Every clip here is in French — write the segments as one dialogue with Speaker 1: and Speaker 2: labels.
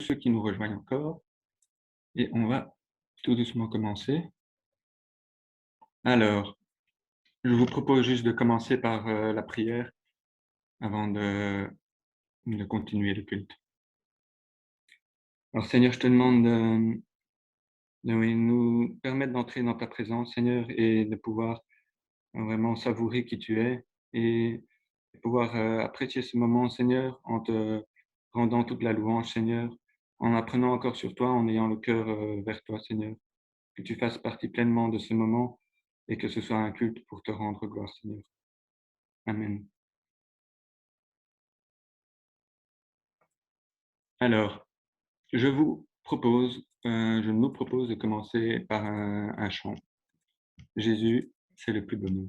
Speaker 1: ceux qui nous rejoignent encore et on va tout doucement commencer. Alors, je vous propose juste de commencer par la prière avant de continuer le culte. Alors Seigneur, je te demande de nous permettre d'entrer dans ta présence, Seigneur, et de pouvoir vraiment savourer qui tu es et pouvoir apprécier ce moment, Seigneur, en te rendant toute la louange, Seigneur, en apprenant encore sur toi, en ayant le cœur vers toi, Seigneur. Que tu fasses partie pleinement de ce moment et que ce soit un culte pour te rendre gloire, Seigneur. Amen. Alors, je nous propose de commencer par un chant. Jésus, c'est le plus beau nom.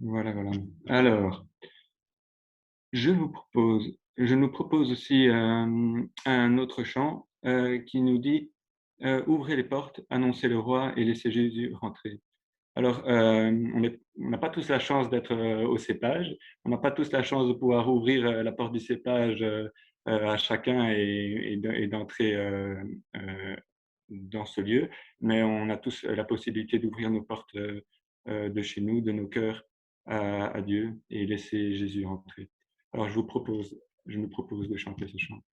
Speaker 1: Voilà, voilà. Alors, je nous propose aussi un autre chant qui nous dit ouvrez les portes, annoncez le roi et laissez Jésus rentrer. Alors, on n'a pas tous la chance d'être au cépage, on n'a pas tous la chance de pouvoir ouvrir la porte du cépage à chacun et d'entrer dans ce lieu, mais on a tous la possibilité d'ouvrir nos portes de chez nous, de nos cœurs à Dieu et laisser Jésus entrer. Alors, je nous propose de chanter ce chant.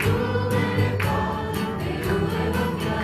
Speaker 2: Ouvrez les portes et ouvrez vos cœurs.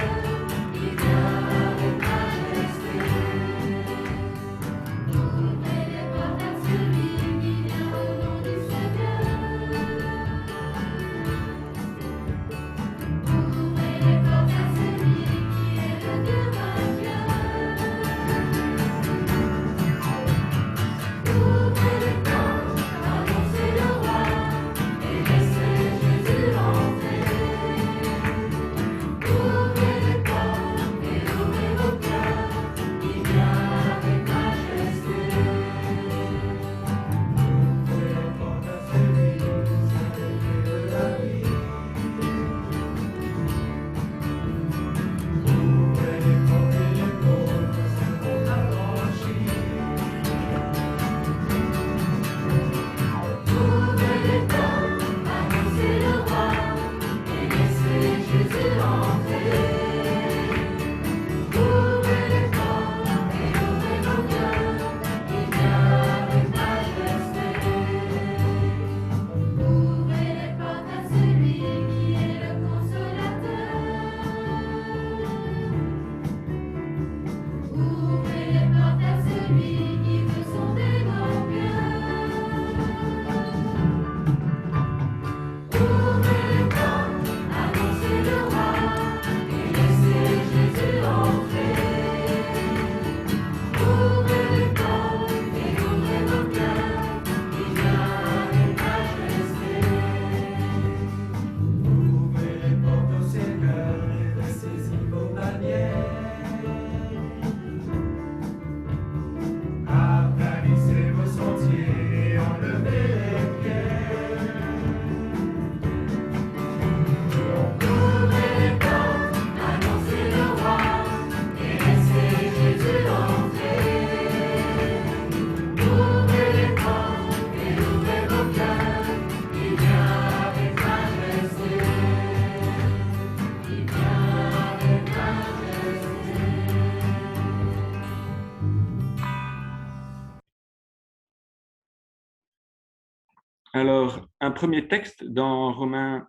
Speaker 1: Alors, un premier texte dans Romains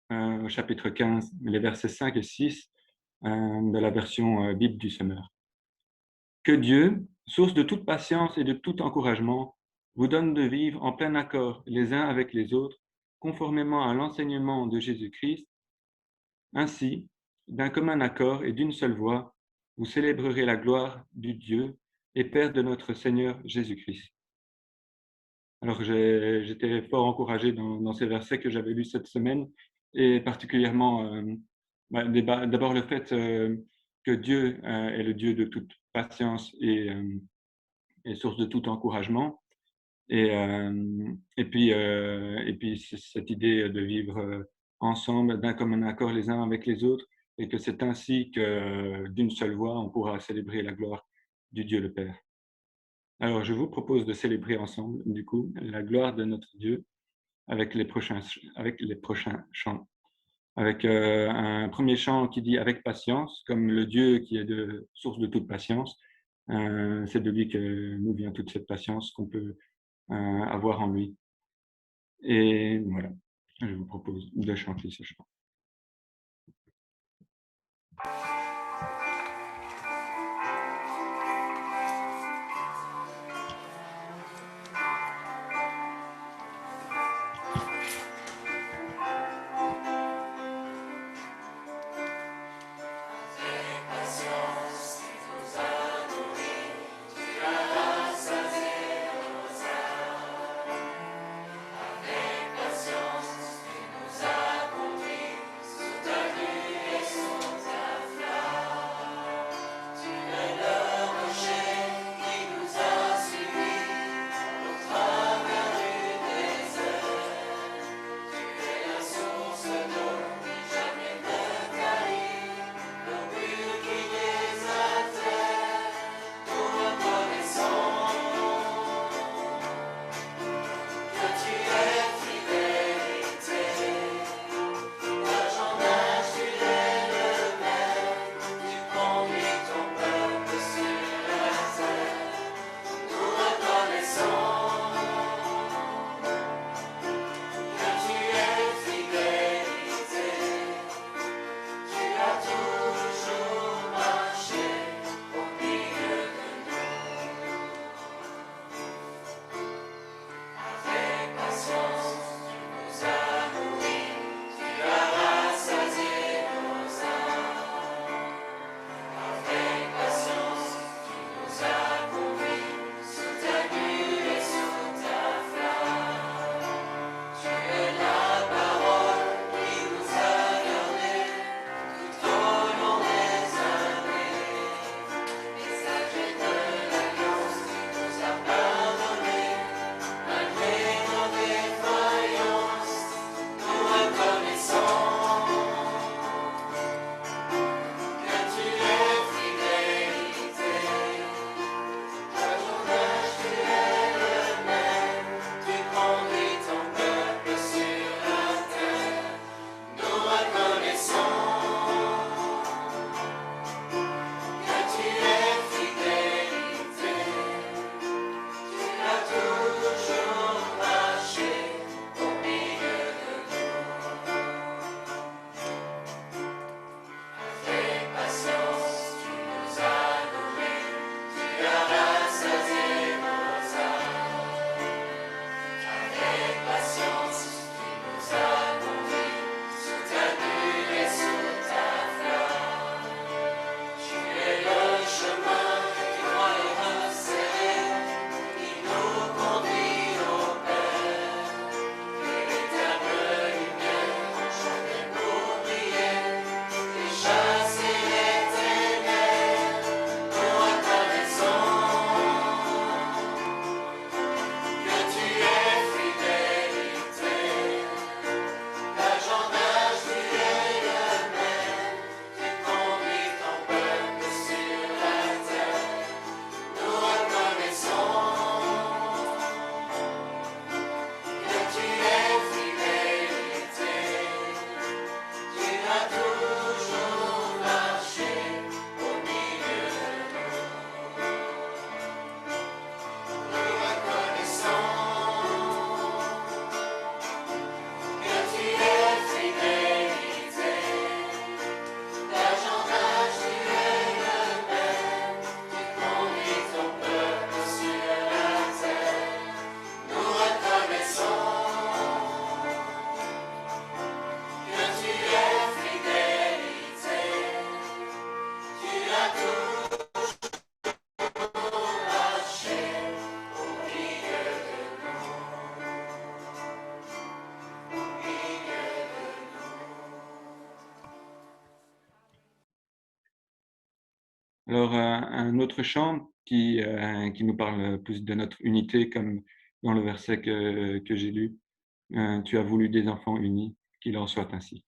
Speaker 1: au chapitre 15, les versets 5 et 6 de la version Bible du Semeur. Que Dieu, source de toute patience et de tout encouragement, vous donne de vivre en plein accord les uns avec les autres, conformément à l'enseignement de Jésus-Christ. Ainsi, d'un commun accord et d'une seule voix, vous célébrerez la gloire du Dieu et Père de notre Seigneur Jésus-Christ. Alors, j'étais fort encouragé dans ces versets que j'avais lus cette semaine, et particulièrement, d'abord le fait que Dieu est le Dieu de toute patience et source de tout encouragement. Et puis cette idée de vivre ensemble, d'un commun accord les uns avec les autres, et que c'est ainsi que, d'une seule voix, on pourra célébrer la gloire du Dieu le Père. Alors, je vous propose de célébrer ensemble, du coup, la gloire de notre Dieu avec les prochains chants. Avec un premier chant qui dit avec patience, comme le Dieu qui est de source de toute patience. C'est de lui que nous vient toute cette patience qu'on peut avoir en lui. Et voilà, je vous propose de chanter ce chant. Alors, un autre chant qui nous parle plus de notre unité, comme dans le verset que j'ai lu, «Tu as voulu des enfants unis, qu'il en soit ainsi».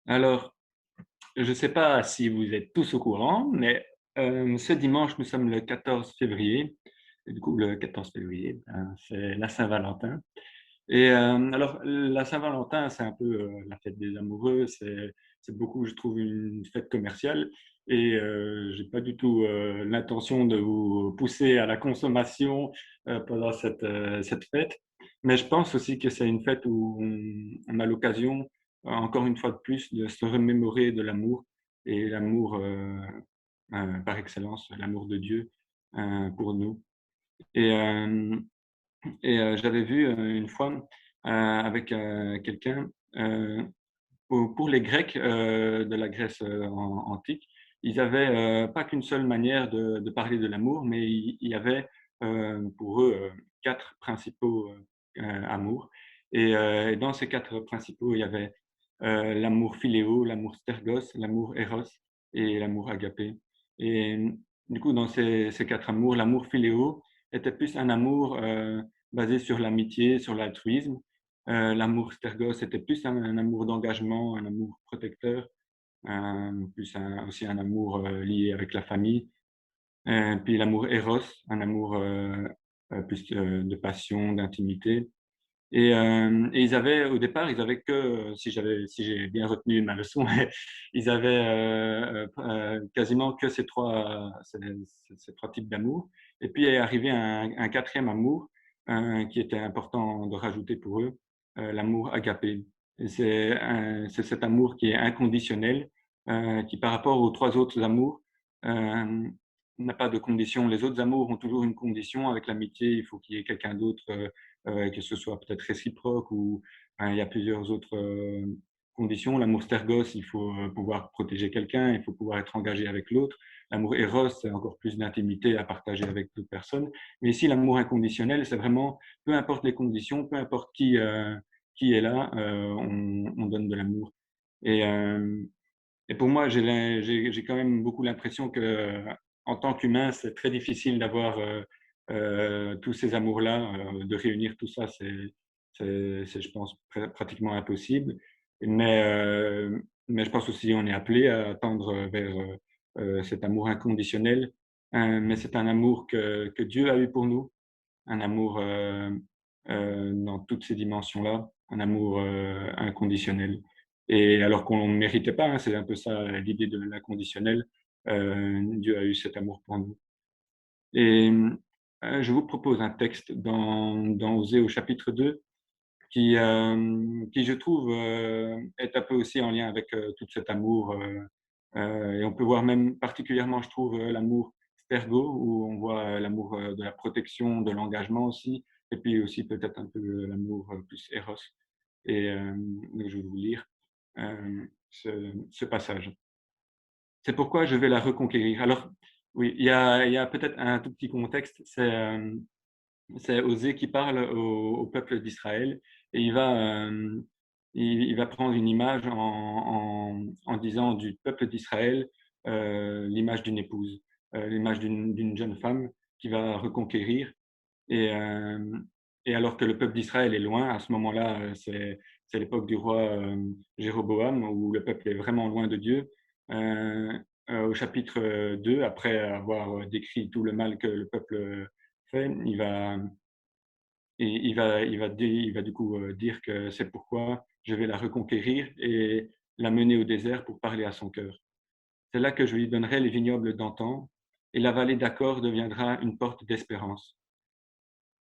Speaker 1: Alors, je ne sais pas si vous êtes tous au courant, mais ce dimanche, nous sommes le 14 février. Et du coup, le 14 février, ben, c'est la Saint-Valentin. Et alors, la Saint-Valentin, c'est un peu la fête des amoureux. C'est beaucoup, je trouve, une fête commerciale. Et j'ai pas du tout l'intention de vous pousser à la consommation pendant cette fête. Mais je pense aussi que c'est une fête où on a l'occasion, encore une fois de plus, de se remémorer de l'amour et l'amour par excellence, l'amour de Dieu pour nous. Et, j'avais vu une fois avec quelqu'un pour les Grecs de la Grèce antique. ils avaient pas qu'une seule manière de parler de l'amour, mais il y avait pour eux 4 principaux amours. Et dans ces 4 principaux, il y avait l'amour philéo, l'amour stergos, l'amour éros et l'amour agapé. Et du coup, dans ces 4 amours, l'amour philéo était plus un amour basé sur l'amitié, sur l'altruisme. L'amour stergos était plus un amour d'engagement, un amour protecteur, plus aussi un amour lié avec la famille. Puis l'amour éros, un amour plus de passion, d'intimité. Et ils avaient au départ, ils avaient que, si j'ai bien retenu ma leçon, ils avaient quasiment que ces 3 types d'amour. Et puis est arrivé un 4e amour qui était important de rajouter pour eux, l'amour agapé. Et c'est cet amour qui est inconditionnel, qui par rapport aux 3 autres amours, n'a pas de condition. Les autres amours ont toujours une condition. Avec l'amitié, il faut qu'il y ait quelqu'un d'autre, que ce soit peut-être réciproque ou enfin, il y a plusieurs autres conditions. L'amour stergos, il faut pouvoir protéger quelqu'un, il faut pouvoir être engagé avec l'autre. L'amour éros, c'est encore plus d'intimité à partager avec d'autres personnes. Mais ici, l'amour inconditionnel, c'est vraiment, peu importe les conditions, peu importe qui est là, on donne de l'amour. Et, euh, et pour moi, j'ai quand même beaucoup l'impression que, en tant qu'humain, c'est très difficile d'avoir tous ces amours-là, de réunir tout ça, je pense, pratiquement impossible. Mais je pense aussi on est appelé à tendre vers cet amour inconditionnel. Mais c'est un amour que Dieu a eu pour nous, un amour dans toutes ces dimensions-là, un amour inconditionnel. Et alors qu'on ne méritait pas, hein, c'est un peu ça l'idée de l'inconditionnel, Dieu a eu cet amour pour nous. Et je vous propose un texte dans Osée au chapitre 2 qui je trouve, est un peu aussi en lien avec tout cet amour. Et on peut voir même particulièrement, je trouve, l'amour stergo, où on voit l'amour de la protection, de l'engagement aussi, et puis aussi peut-être un peu l'amour plus éros. Et donc je vais vous lire ce passage. C'est pourquoi je vais la reconquérir. Alors, oui, il y a peut-être un tout petit contexte. C'est Osée qui parle au peuple d'Israël et il va prendre une image en disant du peuple d'Israël, l'image d'une épouse, l'image d'une jeune femme qui va reconquérir. Et, euh, et alors que le peuple d'Israël est loin, à ce moment-là, c'est l'époque du roi Jéroboam, où le peuple est vraiment loin de Dieu. Euh, Au chapitre 2, après avoir décrit tout le mal que le peuple fait, il va du coup dire que c'est pourquoi je vais la reconquérir et la mener au désert pour parler à son cœur. C'est là que je lui donnerai les vignobles d'antan et la vallée d'Accord deviendra une porte d'espérance.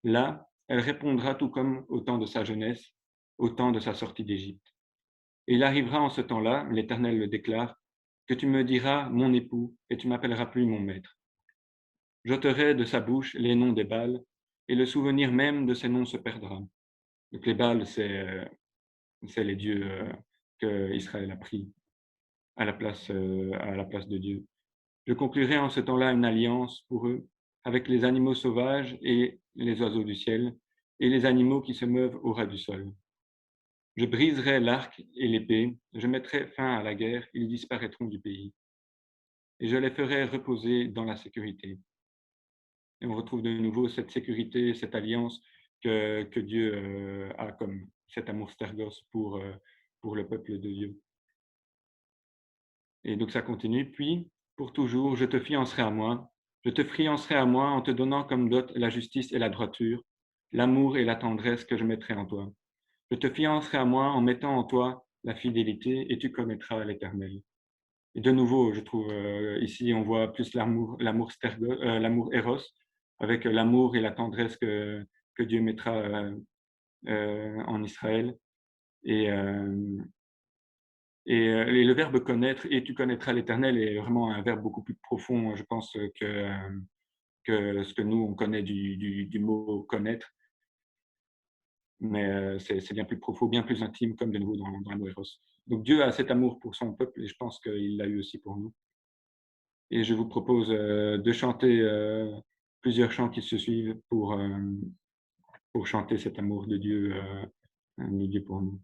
Speaker 1: Là, elle répondra tout comme au temps de sa jeunesse, au temps de sa sortie d'Égypte. Et il arrivera en ce temps-là, l'Éternel le déclare, que tu me diras mon époux et tu m'appelleras plus mon maître. J'ôterai de sa bouche les noms des Baals et le souvenir même de ces noms se perdra. Donc les Baals, c'est les dieux que Israël a pris à la place de Dieu. Je conclurai en ce temps-là une alliance pour eux avec les animaux sauvages et les oiseaux du ciel et les animaux qui se meuvent au ras du sol. Je briserai l'arc et l'épée, je mettrai fin à la guerre, ils disparaîtront du pays. Et je les ferai reposer dans la sécurité. Et on retrouve de nouveau cette sécurité, cette alliance que Dieu a comme cet amour stergos pour le peuple de Dieu. Et donc ça continue. Puis, pour toujours, je te fiancerai à moi. Je te fiancerai à moi en te donnant comme dot la justice et la droiture, l'amour et la tendresse que je mettrai en toi. Je te fiancerai à moi en mettant en toi la fidélité et tu connaîtras l'Éternel. Et de nouveau, je trouve ici, on voit plus l'amour éros, avec l'amour et la tendresse que Dieu mettra en Israël. Et, euh, et le verbe connaître, et tu connaîtras l'Éternel, est vraiment un verbe beaucoup plus profond, je pense, que ce que nous, on connaît du mot connaître. Mais c'est bien plus profond, bien plus intime, comme de nouveau dans le mot Eros. Donc Dieu a cet amour pour son peuple, et je pense qu'il l'a eu aussi pour nous. et je vous propose, de chanter, plusieurs chants qui se suivent pour chanter cet amour de Dieu pour nous.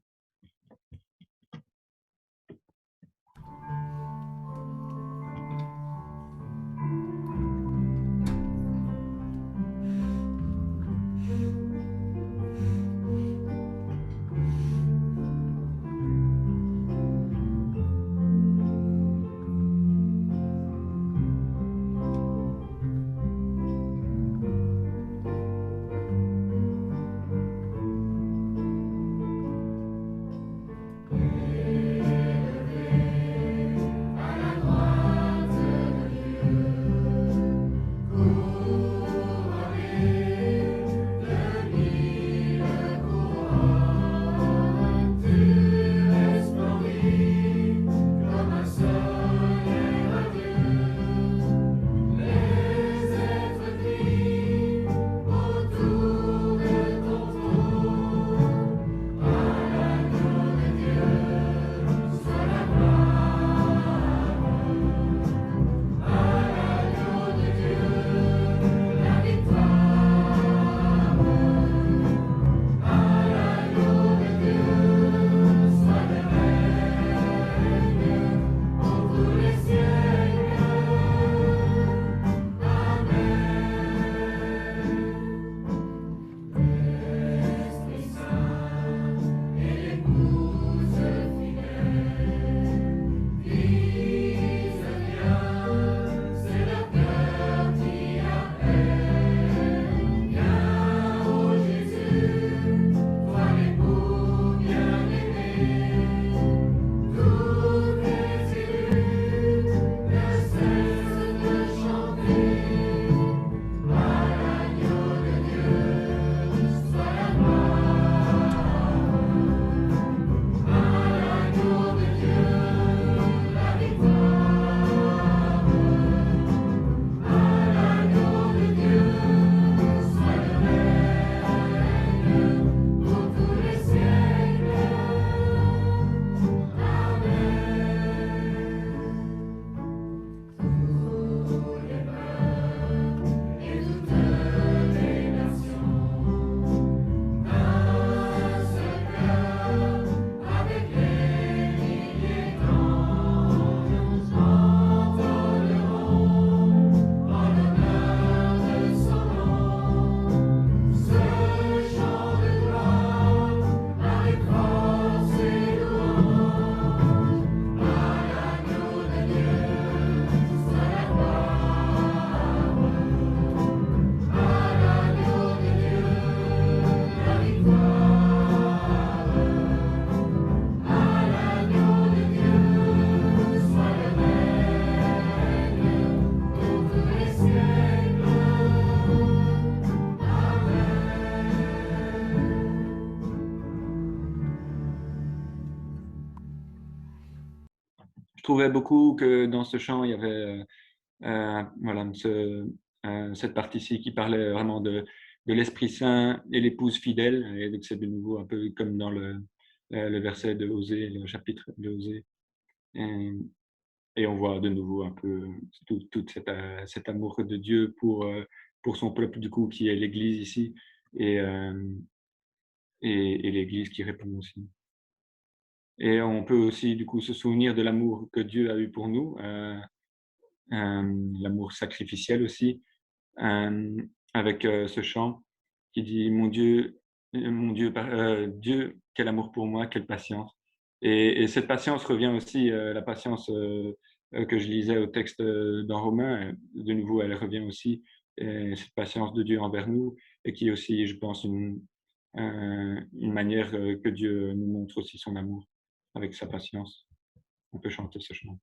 Speaker 1: Je trouvais beaucoup que dans ce chant, il y avait, voilà, cette partie-ci qui parlait vraiment de l'Esprit Saint et l'épouse fidèle, et donc c'est de nouveau un peu comme dans le verset de Osée, le chapitre de Osée, et et on voit de nouveau un peu tout cet amour de Dieu pour son peuple, du coup, qui est l'Église ici, et hem et l'Église qui répond aussi. Et on peut aussi, du coup, se souvenir de l'amour que Dieu a eu pour nous, l'amour sacrificiel aussi, avec, ce chant qui dit: mon Dieu, Dieu, quel amour pour moi, quelle patience». Et cette patience revient aussi, la patience, que je lisais au texte, dans Romains, de nouveau, elle revient aussi, cette patience de Dieu envers nous, et qui est aussi, je pense, une manière, que Dieu nous montre aussi son amour avec sa patience. On peut chanter ce chant.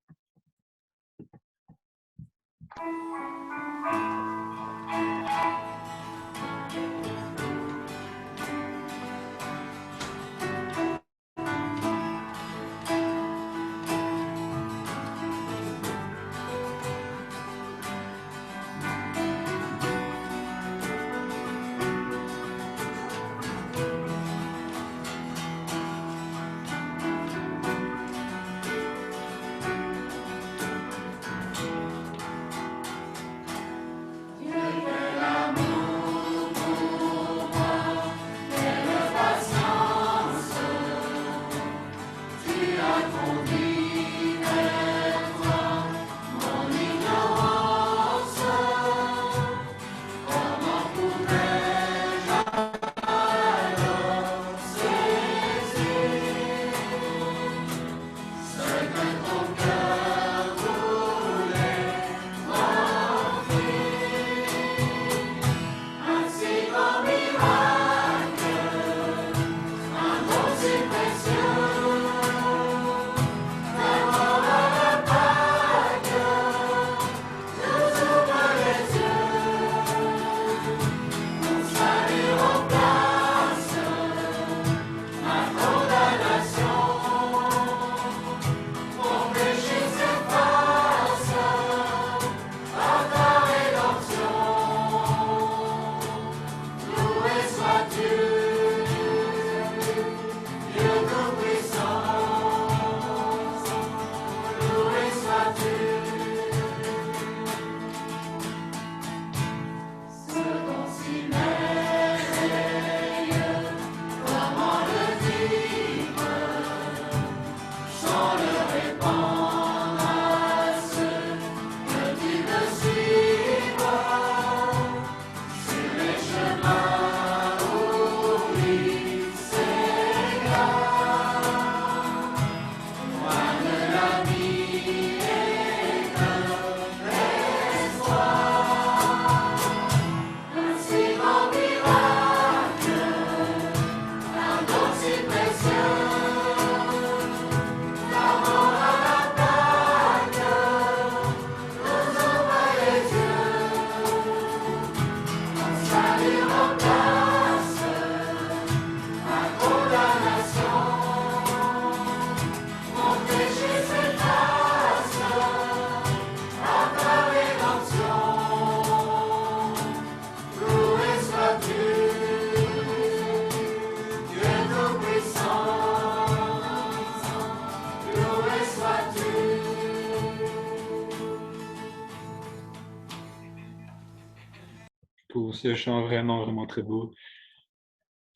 Speaker 1: ce chant vraiment, vraiment très beau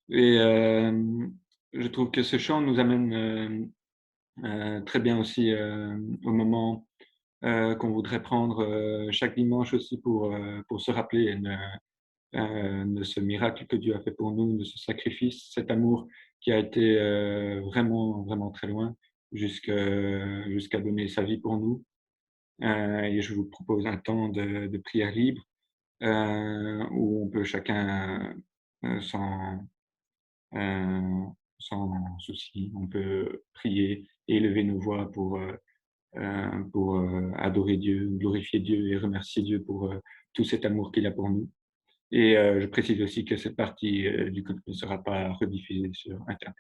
Speaker 1: et je trouve que ce chant nous amène, très bien aussi, au moment, qu'on voudrait prendre, chaque dimanche aussi pour se rappeler de ce miracle que Dieu a fait pour nous, de ce sacrifice, cet amour qui a été, vraiment, vraiment très loin jusqu'à donner sa vie pour nous. Et je vous propose un temps de prière libre, où on peut chacun, heu, sans souci, on peut prier et élever nos voix adorer Dieu, glorifier Dieu et remercier Dieu pour, tout cet amour qu'il a pour nous. Et je précise aussi que cette partie, du culte ne sera pas rediffusée sur internet.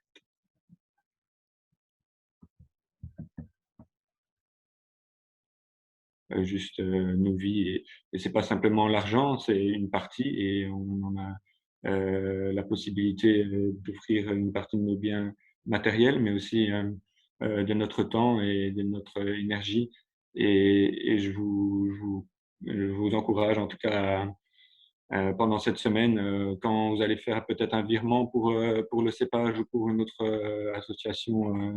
Speaker 1: Juste, nos vies et c'est pas simplement l'argent, c'est une partie et on en a, la possibilité, d'offrir une partie de nos biens matériels, mais aussi, de notre temps et de notre énergie et je vous encourage en tout cas pendant cette semaine, quand vous allez faire peut-être un virement pour le cépage ou pour une autre, association,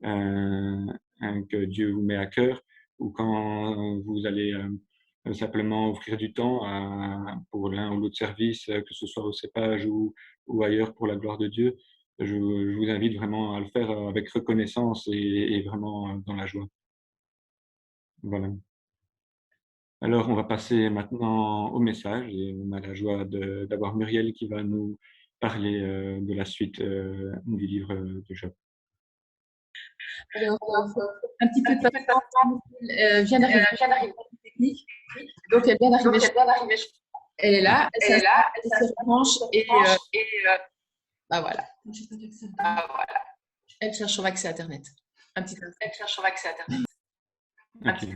Speaker 1: que Dieu vous met à cœur ou quand vous allez, simplement offrir du temps pour l'un ou l'autre service, que ce soit au cépage ou ailleurs pour la gloire de Dieu. Je vous invite vraiment à le faire, avec reconnaissance et vraiment, dans la joie. Voilà. Alors, on va passer maintenant au message et on a la joie d'avoir Muriel qui va nous parler, de la suite, du livre, de Job.
Speaker 2: Alors, un petit peu de patience, vient d'arriver technique. Donc, elle vient d'arriver. Elle est là, elle se branche et bah voilà. Elle cherche son accès Internet. Un petit peu.
Speaker 1: OK.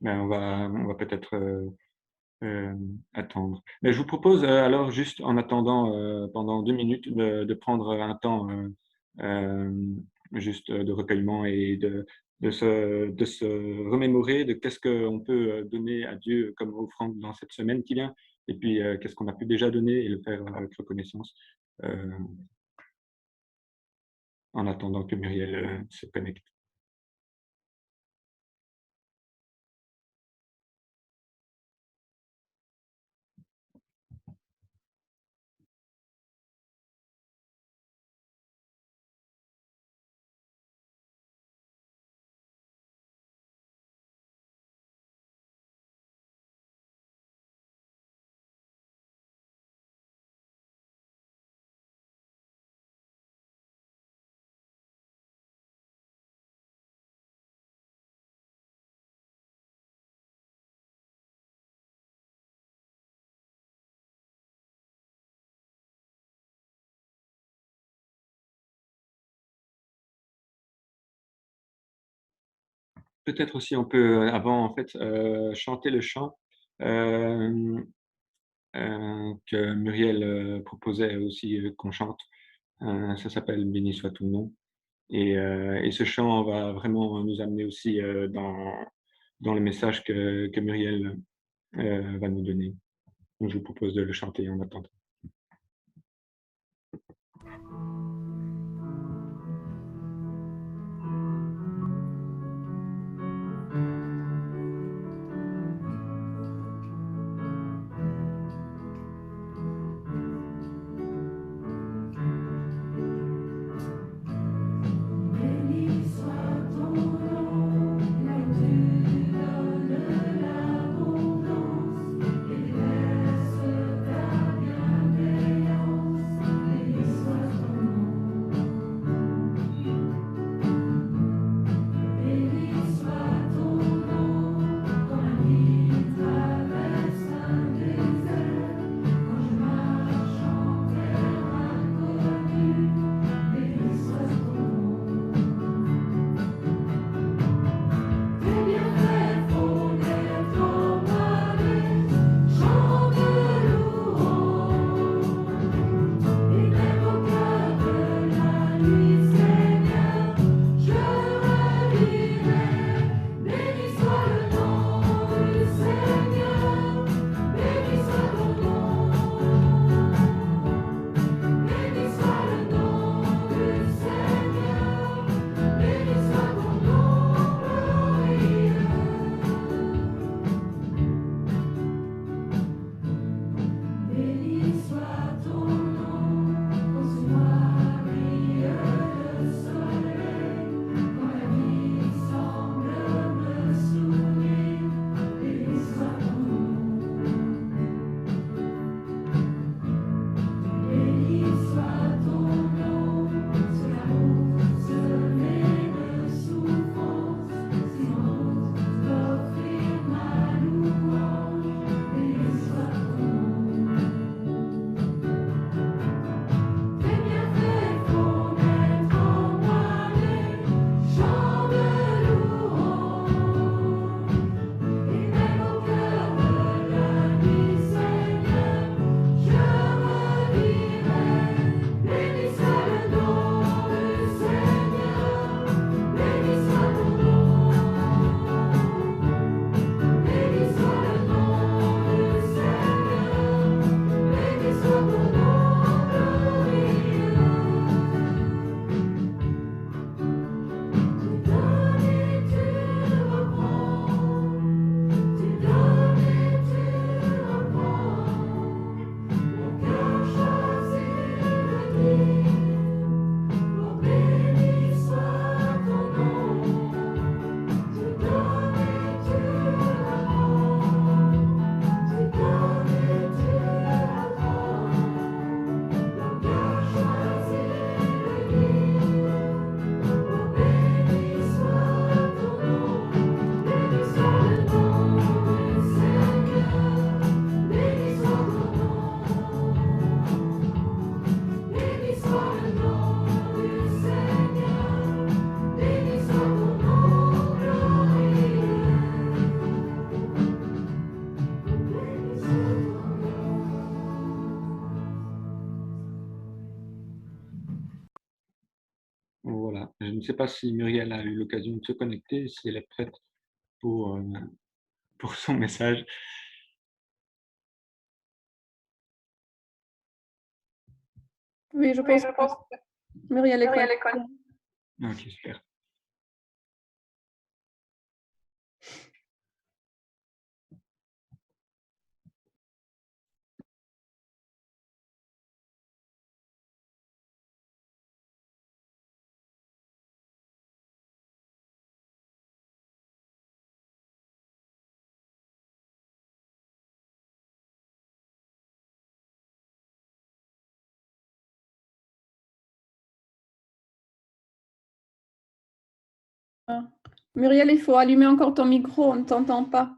Speaker 1: Ben, on va peut-être, attendre. Mais je vous propose, alors juste en attendant, pendant 2 minutes de prendre un temps, juste, de recueillement et de se remémorer de qu'est-ce qu'on peut, donner à Dieu comme offrande dans cette semaine qui vient et puis, qu'est-ce qu'on a pu déjà donner et le faire avec reconnaissance, heu, en attendant que Muriel, se connecte. Peut-être aussi on peut, avant en fait, chanter le chant, hem, que Muriel, proposait aussi, qu'on chante. Ça s'appelle «Béni soit ton nom» et ce chant va vraiment nous amener aussi, dans le message que Muriel, va nous donner. Donc je vous propose de le chanter en attendant.
Speaker 3: Béni soit ton nom, là où tu donnes l'abondance et laisse ta
Speaker 1: Je ne sais pas si Muriel a eu l'occasion de se connecter, si elle est prête pour, euh, pour son message.
Speaker 2: Oui, je pense que Muriel est connectée.
Speaker 1: Ok, super.
Speaker 2: Muriel, il faut allumer encore ton micro, on ne t'entend pas.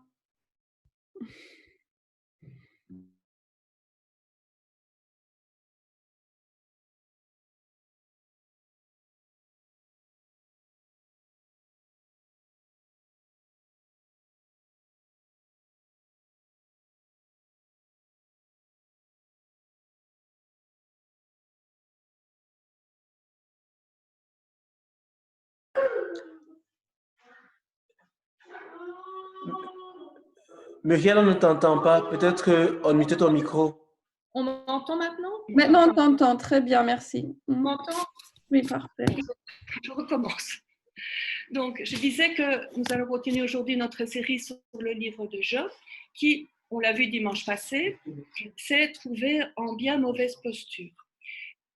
Speaker 4: Muriel, on ne t'entend pas. Peut-être qu'on mutait ton micro.
Speaker 5: On m'entend maintenant?
Speaker 2: Maintenant, on t'entend. Très bien, merci.
Speaker 5: On m'entend?
Speaker 2: Oui, parfait.
Speaker 5: Je recommence. Donc, je disais que nous allons continuer aujourd'hui notre série sur le livre de Job, qui, on l'a vu dimanche passé, s'est trouvé en bien mauvaise posture.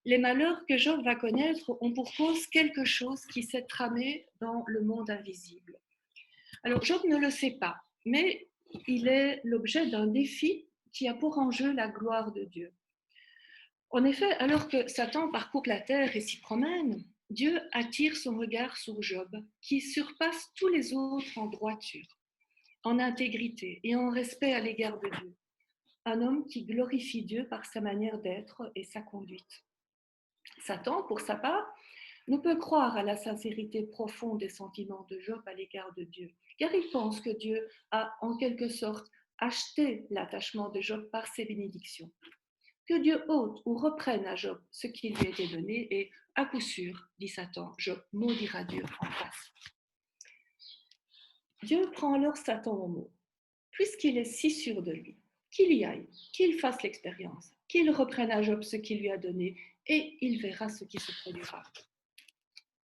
Speaker 5: Les malheurs que Job va connaître ont pour cause quelque chose qui s'est tramé dans le monde invisible. Alors, Job ne le sait pas, mais il est l'objet d'un défi qui a pour enjeu la gloire de Dieu. En effet, alors que Satan parcourt la terre et s'y promène, Dieu attire son regard sur Job, qui surpasse tous les autres en droiture, en intégrité et en respect à l'égard de Dieu. Un homme qui glorifie Dieu par sa manière d'être et sa conduite. Satan, pour sa part, ne peut croire à la sincérité profonde des sentiments de Job à l'égard de Dieu, car il pense que Dieu a en quelque sorte acheté l'attachement de Job par ses bénédictions. Que Dieu ôte ou reprenne à Job ce qui lui a été donné, et à coup sûr, dit Satan, Job maudira Dieu en face. Dieu prend alors Satan au mot. Puisqu'il est si sûr de lui, qu'il y aille, qu'il fasse l'expérience, qu'il reprenne à Job ce qu'il lui a donné, et il verra ce qui se produira.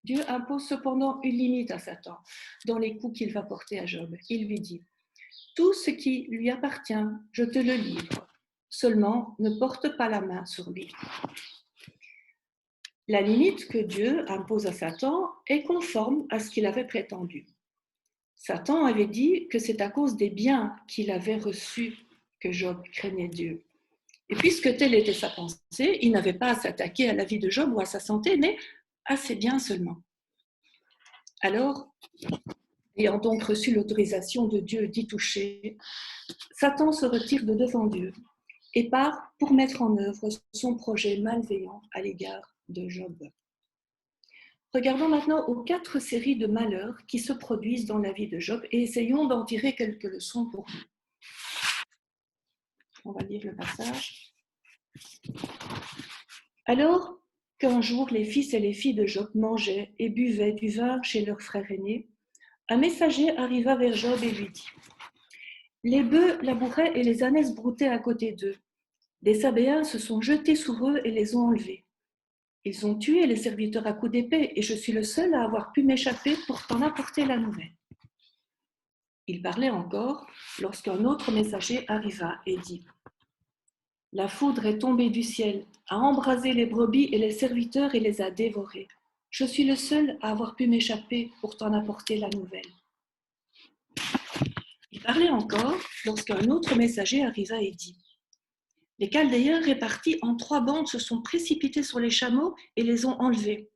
Speaker 5: Dieu impose cependant une limite à Satan dans les coups qu'il va porter à Job. Il lui dit, « Tout ce qui lui appartient, je te le livre. Seulement, ne porte pas la main sur lui. » La limite que Dieu impose à Satan est conforme à ce qu'il avait prétendu. Satan avait dit que c'est à cause des biens qu'il avait reçus que Job craignait Dieu. Et puisque telle était sa pensée, il n'avait pas à s'attaquer à la vie de Job ou à sa santé, mais à ses biens seulement. Alors, ayant donc reçu l'autorisation de Dieu d'y toucher, Satan se retire de devant Dieu et part pour mettre en œuvre son projet malveillant à l'égard de Job. Regardons maintenant aux 4 séries de malheurs qui se produisent dans la vie de Job et essayons d'en tirer quelques leçons pour nous. On va lire le passage. Alors qu'un jour les fils et les filles de Job mangeaient et buvaient du vin chez leur frère aîné, un messager arriva vers Job et lui dit : « Les bœufs labouraient et les ânesses broutaient à côté d'eux. Des Sabéens se sont jetés sur eux et les ont enlevés. Ils ont tué les serviteurs à coups d'épée et je suis le seul à avoir pu m'échapper pour t'en apporter la nouvelle. » Il parlait encore lorsqu'un autre messager arriva et dit : « La foudre est tombée du ciel, a embrasé les brebis et les serviteurs et les a dévorés. Je suis le seul à avoir pu m'échapper pour t'en apporter la nouvelle. » Il parlait encore lorsqu'un autre messager arriva et dit : « Les Chaldéens répartis en 3 bandes se sont précipités sur les chameaux et les ont enlevés.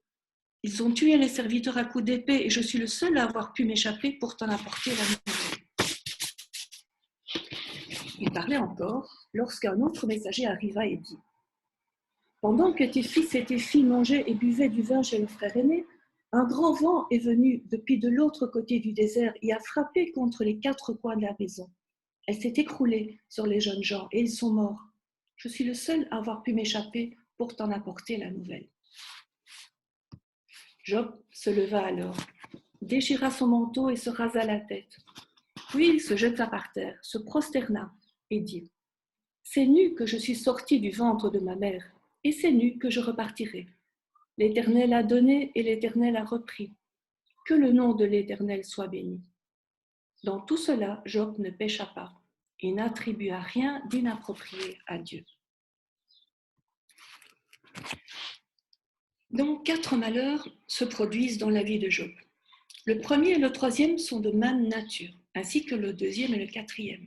Speaker 5: Ils ont tué les serviteurs à coups d'épée et je suis le seul à avoir pu m'échapper pour t'en apporter la nouvelle. » Il parlait encore lorsqu'un autre messager arriva et dit : « Pendant que tes fils et tes filles mangeaient et buvaient du vin chez le frère aîné, un grand vent est venu depuis de l'autre côté du désert et a frappé contre les 4 coins de la maison. Elle s'est écroulée sur les jeunes gens et ils sont morts. Je suis le seul à avoir pu m'échapper pour t'en apporter la nouvelle. » Job se leva alors, déchira son manteau et se rasa la tête. Puis il se jeta par terre, se prosterna et dit « C'est nu que je suis sorti du ventre de ma mère, et c'est nu que je repartirai. L'Éternel a donné et l'Éternel a repris. Que le nom de l'Éternel soit béni. » Dans tout cela, Job ne pécha pas et n'attribua rien d'inapproprié à Dieu. Donc, 4 malheurs se produisent dans la vie de Job. Le premier et le troisième sont de même nature, ainsi que le deuxième et le quatrième.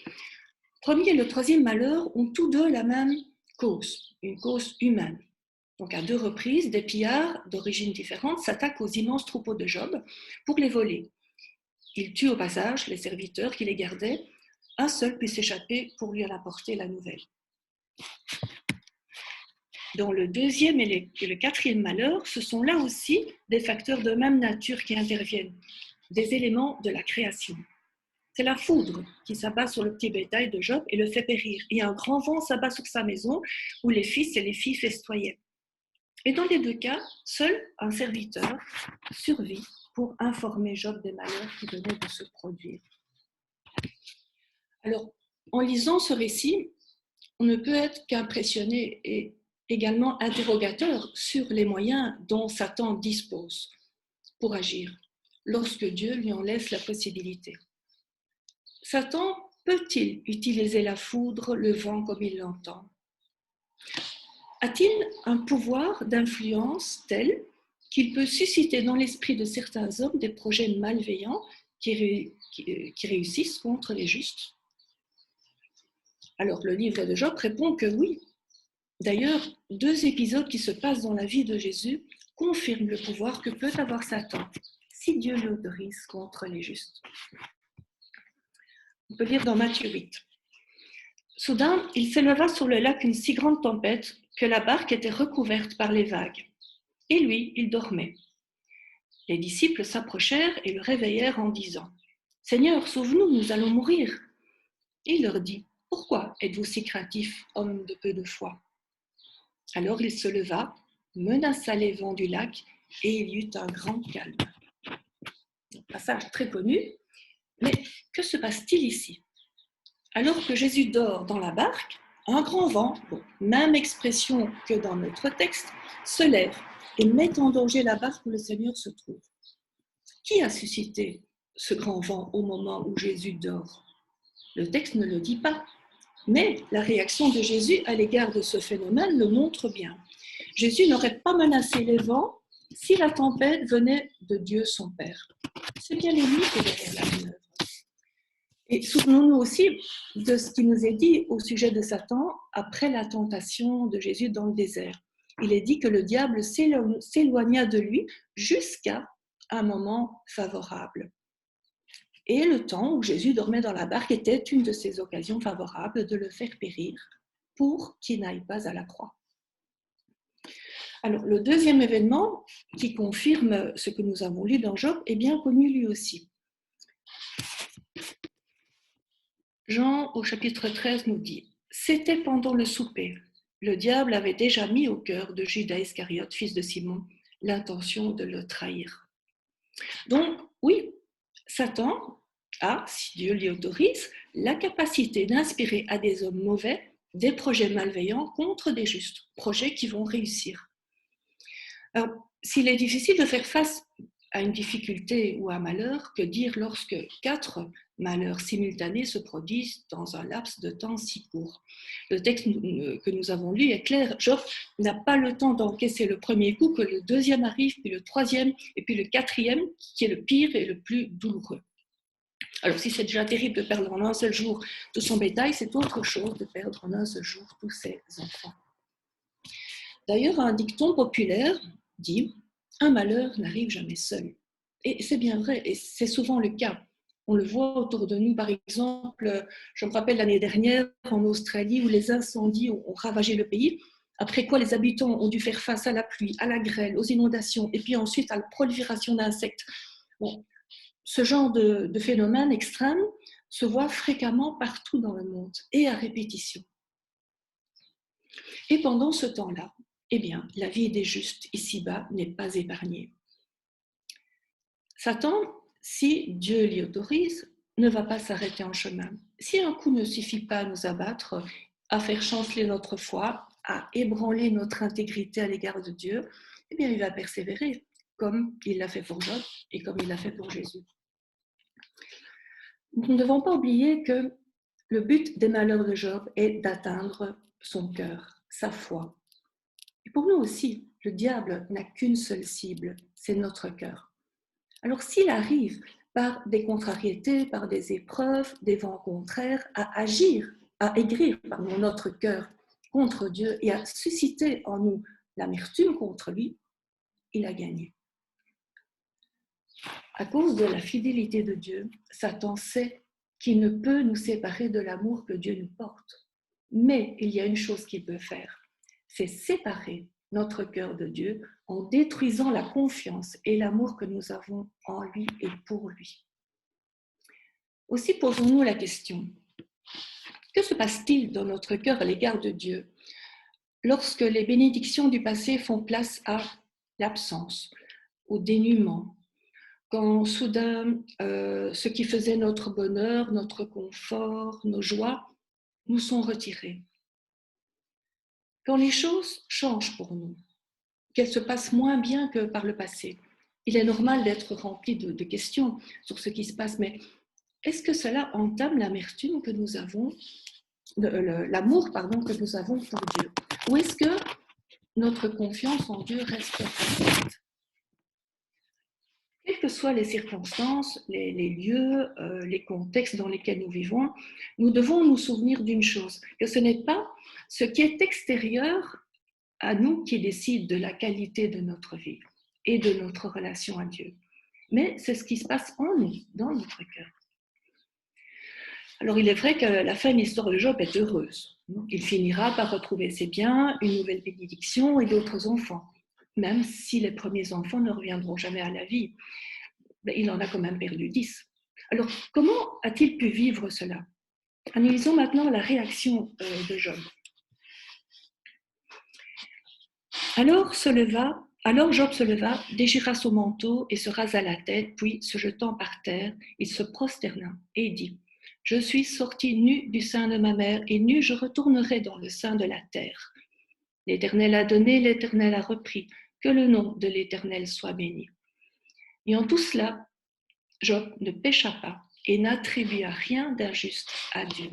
Speaker 5: Le premier et le troisième malheur ont tous deux la même cause, une cause humaine. Donc, à 2 reprises, des pillards d'origine différente s'attaquent aux immenses troupeaux de Job pour les voler. Ils tuent au passage les serviteurs qui les gardaient. Un seul peut s'échapper pour lui en apporter la nouvelle. Dans le deuxième et le quatrième malheur, ce sont là aussi des facteurs de même nature qui interviennent, des éléments de la création. C'est la foudre qui s'abat sur le petit bétail de Job et le fait périr. Et un grand vent s'abat sur sa maison où les fils et les filles festoyaient. Et dans les 2 cas, seul un serviteur survit pour informer Job des malheurs qui venaient de se produire. Alors, en lisant ce récit, on ne peut être qu'impressionné et également interrogateur sur les moyens dont Satan dispose pour agir lorsque Dieu lui en laisse la possibilité. Satan peut-il utiliser la foudre, le vent comme il l'entend? A-t-il un pouvoir d'influence tel qu'il peut susciter dans l'esprit de certains hommes des projets malveillants qui réussissent contre les justes? Alors, le livre de Job répond que oui. D'ailleurs, 2 épisodes qui se passent dans la vie de Jésus confirment le pouvoir que peut avoir Satan si Dieu l'autorise contre les justes. On peut lire dans Matthieu 8. Soudain, il s'éleva sur le lac une si grande tempête que la barque était recouverte par les vagues. Et lui, il dormait. Les disciples s'approchèrent et le réveillèrent en disant « Seigneur, sauve-nous, nous allons mourir. » Il leur dit « Pourquoi êtes-vous si craintifs, hommes de peu de foi ?» Alors il se leva, menaça les vents du lac et il y eut un grand calme. Un passage très connu, mais que se passe-t-il ici? Alors que Jésus dort dans la barque, un grand vent, même expression que dans notre texte, se lève et met en danger la barque où le Seigneur se trouve. Qui a suscité ce grand vent au moment où Jésus dort? Le texte ne le dit pas, mais la réaction de Jésus à l'égard de ce phénomène le montre bien. Jésus n'aurait pas menacé les vents si la tempête venait de Dieu son Père. C'est bien lui qui est derrière la manœuvre. Et souvenons-nous aussi de ce qui nous est dit au sujet de Satan après la tentation de Jésus dans le désert. Il est dit que le diable s'éloigna de lui jusqu'à un moment favorable. Et le temps où Jésus dormait dans la barque était une de ces occasions favorables de le faire périr pour qu'il n'aille pas à la croix. Alors, le deuxième événement qui confirme ce que nous avons lu dans Job est bien connu lui aussi. Jean, au chapitre 13, nous dit « C'était pendant le souper. Le diable avait déjà mis au cœur de Judas Iscariote, fils de Simon, l'intention de le trahir. » Donc, oui, Satan a, si Dieu l'y autorise, la capacité d'inspirer à des hommes mauvais des projets malveillants contre des justes, projets qui vont réussir. Alors, s'il est difficile de faire face à une difficulté ou à un malheur, que dire lorsque 4 malheurs simultanés se produisent dans un laps de temps si court? Le texte que nous avons lu est clair. Job n'a pas le temps d'encaisser le premier coup, que le deuxième arrive, puis le troisième, et puis le quatrième, qui est le pire et le plus douloureux. Alors, si c'est déjà terrible de perdre en un seul jour tout son bétail, c'est autre chose de perdre en un seul jour tous ses enfants. D'ailleurs, un dicton populaire dit « Un malheur n'arrive jamais seul ». Et c'est bien vrai, et c'est souvent le cas. On le voit autour de nous, par exemple, je me rappelle l'année dernière en Australie où les incendies ont ravagé le pays, après quoi les habitants ont dû faire face à la pluie, à la grêle, aux inondations, et puis ensuite à la prolifération d'insectes. Bon, ce genre de phénomène extrême se voit fréquemment partout dans le monde et à répétition. Et pendant ce temps-là, eh bien, la vie des justes ici-bas n'est pas épargnée. Satan, si Dieu l'y autorise, ne va pas s'arrêter en chemin. Si un coup ne suffit pas à nous abattre, à faire chanceler notre foi, à ébranler notre intégrité à l'égard de Dieu, eh bien, il va persévérer, comme il l'a fait pour Job et comme il l'a fait pour Jésus. Nous ne devons pas oublier que le but des malheurs de Job est d'atteindre son cœur, sa foi. Et pour nous aussi, le diable n'a qu'une seule cible, c'est notre cœur. Alors s'il arrive par des contrariétés, par des épreuves, des vents contraires, à agir, à aigrir notre cœur contre Dieu et à susciter en nous l'amertume contre lui, il a gagné. À cause de la fidélité de Dieu, Satan sait qu'il ne peut nous séparer de l'amour que Dieu nous porte. Mais il y a une chose qu'il peut faire, c'est séparer notre cœur de Dieu en détruisant la confiance et l'amour que nous avons en lui et pour lui. Aussi posons-nous la question, que se passe-t-il dans notre cœur à l'égard de Dieu lorsque les bénédictions du passé font place à l'absence, au dénuement, quand soudain ce qui faisait notre bonheur, notre confort, nos joies nous sont retirés? Quand les choses changent pour nous, qu'elles se passent moins bien que par le passé, il est normal d'être rempli de questions sur ce qui se passe, mais est-ce que cela entame l'amertume que nous avons, l'amour que nous avons pour Dieu? Ou est-ce que notre confiance en Dieu reste intacte? Quelles que soient les circonstances, les lieux, les contextes dans lesquels nous vivons, nous devons nous souvenir d'une chose, que ce n'est pas ce qui est extérieur à nous qui décide de la qualité de notre vie et de notre relation à Dieu, mais c'est ce qui se passe en nous, dans notre cœur. Alors il est vrai que la fin de l'histoire de Job est heureuse. Il finira par retrouver ses biens, une nouvelle bénédiction et d'autres enfants, même si les premiers enfants ne reviendront jamais à la vie. Mais il en a quand même perdu 10. Alors comment a-t-il pu vivre cela? Analysons maintenant la réaction de Job. Alors Job se leva, déchira son manteau et se rasa la tête, puis, se jetant par terre, il se prosterna et dit: Je suis sorti nu du sein de ma mère, et nu je retournerai dans le sein de la terre. L'Éternel a donné, l'Éternel a repris, que le nom de l'Éternel soit béni. Et en tout cela, Job ne pécha pas et n'attribua rien d'injuste à Dieu.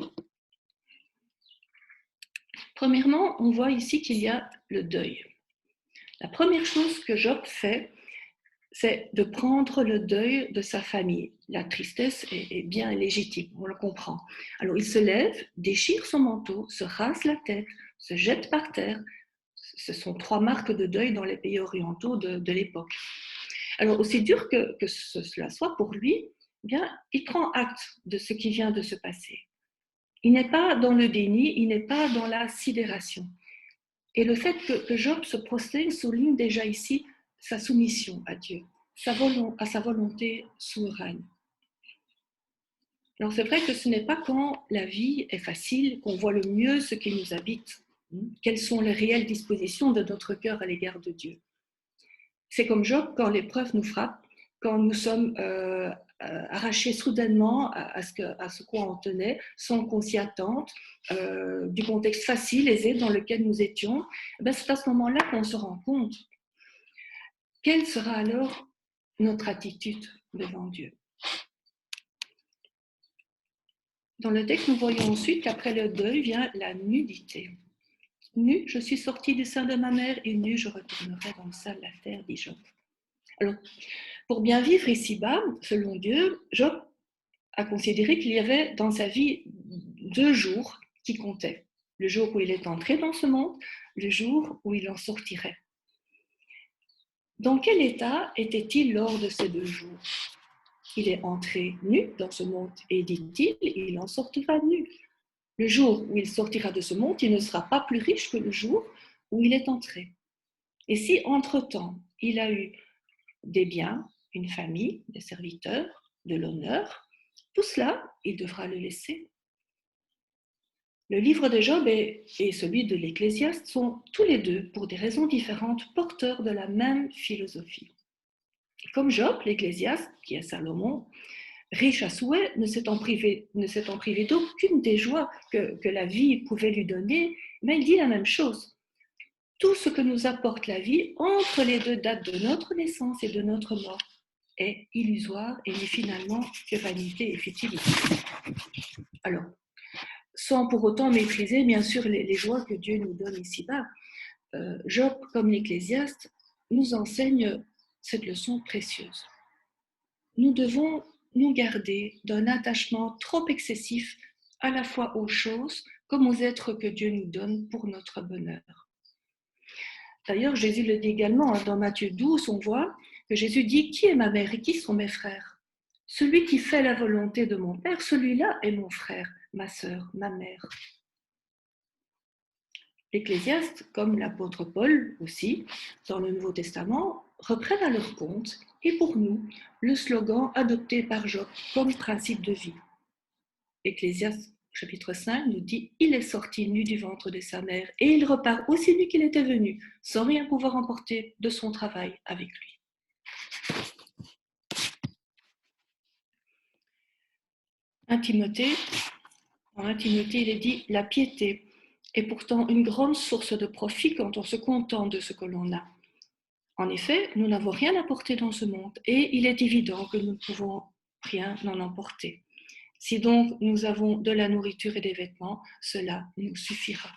Speaker 5: Premièrement, on voit ici qu'il y a le deuil. La première chose que Job fait, c'est de prendre le deuil de sa famille. La tristesse est bien légitime, on le comprend. Alors il se lève, déchire son manteau, se rase la tête, se jette par terre. Ce sont 3 marques de deuil dans les pays orientaux de l'époque. Alors aussi dur que cela soit pour lui, eh bien, il prend acte de ce qui vient de se passer. Il n'est pas dans le déni, il n'est pas dans la sidération. Et le fait que Job se prosterne souligne déjà ici sa soumission à Dieu, à sa volonté souveraine. Alors c'est vrai que ce n'est pas quand la vie est facile qu'on voit le mieux ce qui nous habite, quelles sont les réelles dispositions de notre cœur à l'égard de Dieu. C'est comme Job quand l'épreuve nous frappe, quand nous sommes arrachés soudainement à ce quoi on tenait, sans qu'on s'y attende, du contexte facile, aisé dans lequel nous étions, c'est à ce moment-là qu'on se rend compte. Quelle sera alors notre attitude devant Dieu? Dans le texte, nous voyons ensuite qu'après le deuil vient la nudité. Nu, je suis sorti du sein de ma mère, et nu, je retournerai dans le sein de la terre, dit Job. Alors, pour bien vivre ici-bas, selon Dieu, Job a considéré qu'il y avait dans sa vie 2 jours qui comptaient. Le jour où il est entré dans ce monde, le jour où il en sortirait. Dans quel état était-il lors de ces 2 jours? Il est entré nu dans ce monde et, dit-il, il en sortira nu. Le jour où il sortira de ce monde, il ne sera pas plus riche que le jour où il est entré. Et si, entre-temps, il a eu des biens, une famille, des serviteurs, de l'honneur, tout cela, il devra le laisser. Le livre de Job et celui de l'Ecclésiaste sont tous les deux, pour des raisons différentes, porteurs de la même philosophie. Comme Job, l'Ecclésiaste, qui est Salomon, riche à souhait, ne s'étant privé d'aucune des joies que la vie pouvait lui donner, mais il dit la même chose. Tout ce que nous apporte la vie entre les deux dates de notre naissance et de notre mort est illusoire et n'est finalement que vanité et futilité. Alors, sans pour autant mépriser bien sûr les joies que Dieu nous donne ici-bas, Job, comme l'Ecclésiaste, nous enseigne cette leçon précieuse. Nous devons nous garder d'un attachement trop excessif à la fois aux choses comme aux êtres que Dieu nous donne pour notre bonheur. D'ailleurs, Jésus le dit également, dans Matthieu 12, on voit que Jésus dit « Qui est ma mère et qui sont mes frères ?» Celui qui fait la volonté de mon Père, celui-là est mon frère, ma sœur, ma mère. L'Ecclésiaste, comme l'apôtre Paul aussi, dans le Nouveau Testament, reprennent à leur compte, et pour nous, le slogan adopté par Job comme principe de vie. L'Ecclésiaste, chapitre 5, nous dit « Il est sorti nu du ventre de sa mère, et il repart aussi nu qu'il était venu, sans rien pouvoir emporter de son travail avec lui. » En Timothée, il est dit « La piété est pourtant une grande source de profit quand on se contente de ce que l'on a. En effet, nous n'avons rien à porter dans ce monde et il est évident que nous ne pouvons rien en emporter. Si donc nous avons de la nourriture et des vêtements, cela nous suffira. »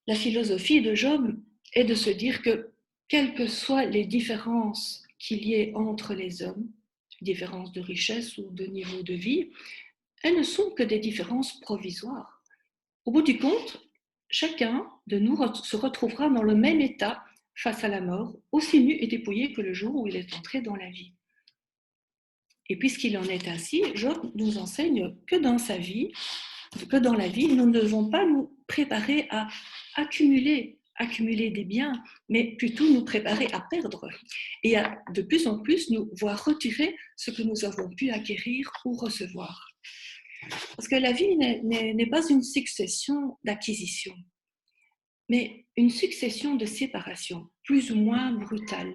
Speaker 5: La philosophie de Job est de se dire que, quelles que soient les différences qu'il y ait entre les hommes, différences de richesse ou de niveau de vie, elles ne sont que des différences provisoires. Au bout du compte, chacun de nous se retrouvera dans le même état face à la mort, aussi nu et dépouillé que le jour où il est entré dans la vie. Et puisqu'il en est ainsi, Job nous enseigne que dans la vie, nous ne devons pas nous préparer à accumuler des biens, mais plutôt nous préparer à perdre et à de plus en plus nous voir retirer ce que nous avons pu acquérir ou recevoir. Parce que la vie n'est pas une succession d'acquisitions, mais une succession de séparations, plus ou moins brutales.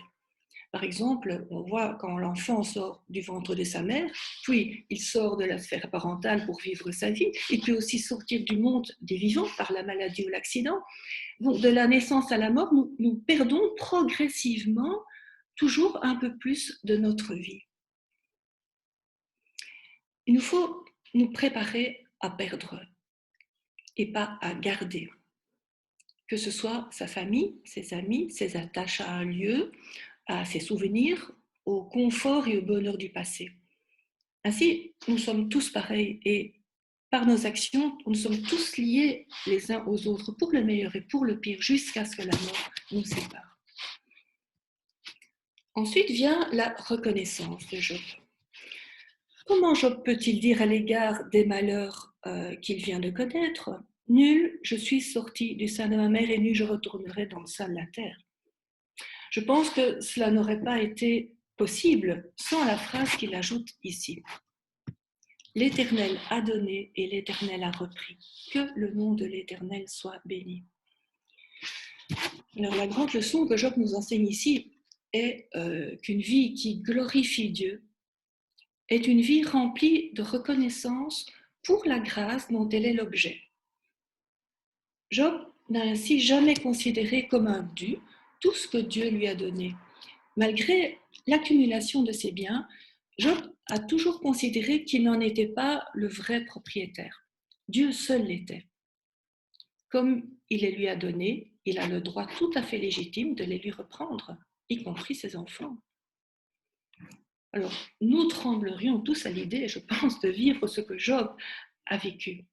Speaker 5: Par exemple, on voit quand l'enfant sort du ventre de sa mère, puis il sort de la sphère parentale pour vivre sa vie, il peut aussi sortir du monde des vivants par la maladie ou l'accident. Donc, de la naissance à la mort, nous perdons progressivement toujours un peu plus de notre vie. Il nous faut nous préparer à perdre et pas à garder. Que ce soit sa famille, ses amis, ses attaches à un lieu, à ses souvenirs, au confort et au bonheur du passé. Ainsi, nous sommes tous pareils et par nos actions, nous sommes tous liés les uns aux autres pour le meilleur et pour le pire jusqu'à ce que la mort nous sépare. Ensuite vient la reconnaissance de Job. Comment Job peut-il dire à l'égard des malheurs qu'il vient de connaître ? Nul, je suis sorti du sein de ma mère et nu, je retournerai dans le sein de la terre. Je pense que cela n'aurait pas été possible sans la phrase qu'il ajoute ici. L'Éternel a donné et l'Éternel a repris. Que le nom de l'Éternel soit béni. Alors, la grande leçon que Job nous enseigne ici est qu'une vie qui glorifie Dieu est une vie remplie de reconnaissance pour la grâce dont elle est l'objet. Job n'a ainsi jamais considéré comme un dû tout ce que Dieu lui a donné. Malgré l'accumulation de ses biens, Job a toujours considéré qu'il n'en était pas le vrai propriétaire. Dieu seul l'était. Comme il les lui a donnés, il a le droit tout à fait légitime de les lui reprendre, y compris ses enfants. Alors, nous tremblerions tous à l'idée, je pense, de vivre ce que Job a vécu.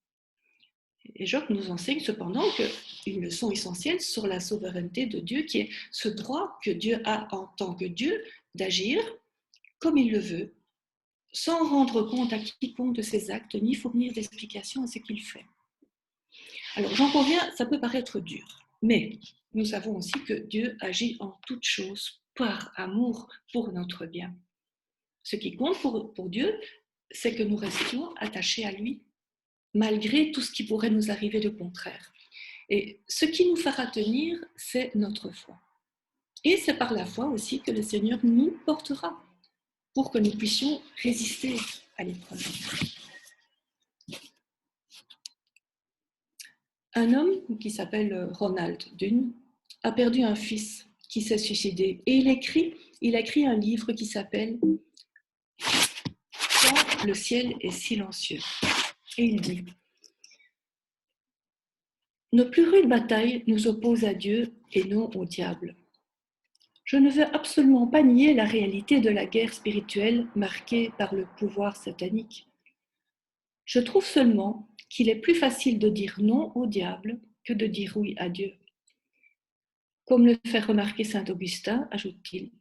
Speaker 5: Et Job nous enseigne cependant une leçon essentielle sur la souveraineté de Dieu, qui est ce droit que Dieu a en tant que Dieu d'agir comme il le veut, sans rendre compte à quiconque de ses actes, ni fournir d'explications à ce qu'il fait. Alors j'en conviens, ça peut paraître dur, mais nous savons aussi que Dieu agit en toutes choses par amour pour notre bien. Ce qui compte pour Dieu, c'est que nous restions attachés à lui. malgré tout ce qui pourrait nous arriver de contraire. Et ce qui nous fera tenir, c'est notre foi. Et c'est par la foi aussi que le Seigneur nous portera pour que nous puissions résister à l'épreuve. Un homme qui s'appelle Ronald Dunn a perdu un fils qui s'est suicidé et il a écrit un livre qui s'appelle Quand le ciel est silencieux. Et il dit: nos plus rudes batailles nous opposent à Dieu et non au diable. Je ne veux absolument pas nier la réalité de la guerre spirituelle marquée par le pouvoir satanique. Je trouve seulement qu'il est plus facile de dire non au diable que de dire oui à Dieu. Comme le fait remarquer saint Augustin, ajoute-t-il,